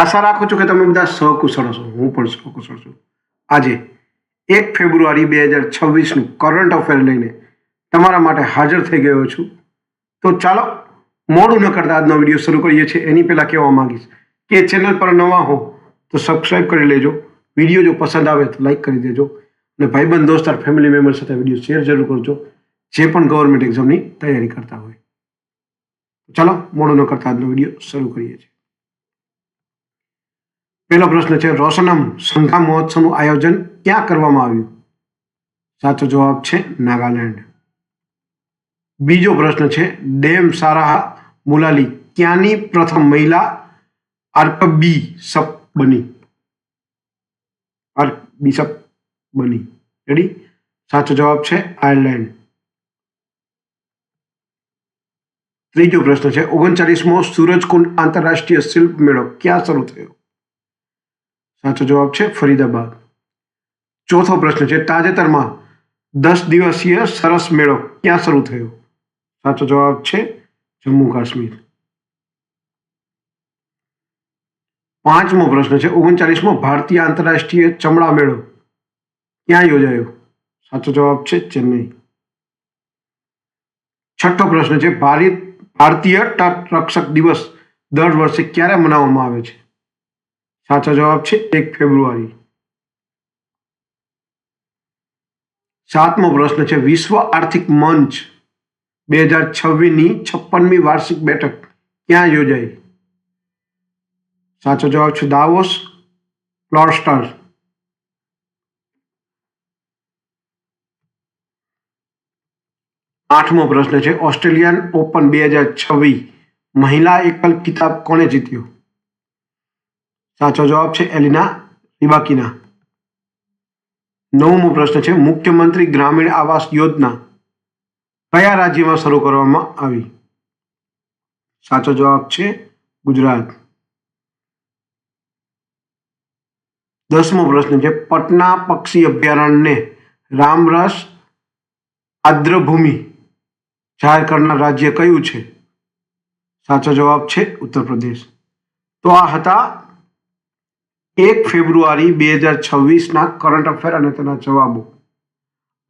આશા રાખું છું કે તમે બધા સકુશળ હશો. હું પણ સકુશળ છું. આજે 1 ફેબ્રુઆરી 2026નું કરંટ અફેર લઈને તમારા માટે હાજર થઈ ગયો છું. તો ચાલો મોડું ન કરતા આજનો વિડીયો શરૂ કરીએ છીએ. એની પહેલાં કહેવા માંગીશ કે ચેનલ પર નવા હો તો સબસ્ક્રાઈબ કરી લેજો. વિડીયો જો પસંદ આવે તો લાઈક કરી દેજો અને ભાઈબંધ દોસ્તાર ફેમિલી મેમ્બર સાથે વિડીયો શેર જરૂર કરજો જે પણ ગવર્મેન્ટ એક્ઝામની તૈયારી કરતા હોય. ચાલો મોડું ન કરતા આજનો વિડીયો શરૂ કરીએ છીએ. પહેલો પ્રશ્ન છે, રોશનમ સંઘા મહોત્સવનું આયોજન ક્યાં કરવામાં આવ્યું? સાચો જવાબ છે નાગાલેન્ડ. બીજો પ્રશ્ન છે, ડેમ સારાહ મુલાલી ક્યાંની પ્રથમ મહિલા આર્કબિશપ બની? આર્કબિશપ બની. રેડી? સાચો જવાબ છે આયર્લેન્ડ. ત્રીજો પ્રશ્ન છે, 39મો સૂરજકુંડ આંતરરાષ્ટ્રીય શિલ્પ મેળો ક્યાં શરૂ થયો? સાચો જવાબ છે ફરીદાબાદ. ચોથો પ્રશ્ન છે, તાજેતરમાં 10 દિવસીય સરસ મેળો ક્યાં શરૂ થયો? સાચો જવાબ છે જમ્મુ કાશ્મીર. પાંચમો પ્રશ્ન છે, 39મો ભારતીય આંતરરાષ્ટ્રીય ચમડા મેળો ક્યાં યોજાયો? સાચો જવાબ છે ચેન્નઈ. છઠ્ઠો પ્રશ્ન છે, ભારતીય તટરક્ષક દિવસ દર વર્ષે ક્યારે મનાવવામાં આવે છે? સાચો જવાબ છે 1 ફેબ્રુઆરી. સાતમો પ્રશ્ન છે, વિશ્વ આર્થિક મંચ 2026ની 56મી વાર્ષિક બેઠક ક્યાં યોજાઈ? સાચો જવાબ છે દાવોસ, ક્લોસ્ટર. આઠમો પ્રશ્ન છે, ઓસ્ટ્રેલિયન ઓપન 2026 મહિલા એકલ ખિતાબ કોણે જીત્યો? સાચો જવાબ છે એલિના રિબાકિના. નવમો પ્રશ્ન છે, મુખ્યમંત્રી ગ્રામીણ આવાસ યોજના કયા રાજ્યમાં શરૂ કરવામાં આવી? સાચો જવાબ છે ગુજરાત. 10મો પ્રશ્ન છે, પટના પક્ષી અભયારણ્યને રામરસ આદ્રભૂમિ જાહેર કરનાર રાજ્ય કયું છે? સાચો જવાબ છે ઉત્તર પ્રદેશ. તો આ હતા 1 ફેબ્રુઆરી 2026ના કરંટ અફેર અને તેના જવાબો.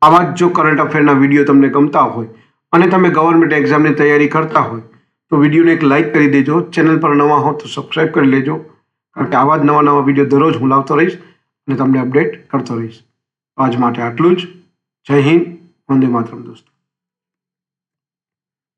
આવા જ જો કરંટ અફેરના વિડીયો તમને ગમતા હોય અને તમે ગવર્મેન્ટ એક્ઝામની તૈયારી કરતા હોય તો વિડીયોને એક લાઇક કરી દેજો. ચેનલ પર નવા હો તો સબસ્ક્રાઈબ કરી લેજો, કારણ કે આવા જ નવા વિડીયો દરરોજ હું લાવતો રહીશ અને તમને અપડેટ કરતો રહીશ. આજ માટે આટલું જ. જય હિન્દ, વંદે માતરમ દોસ્તો.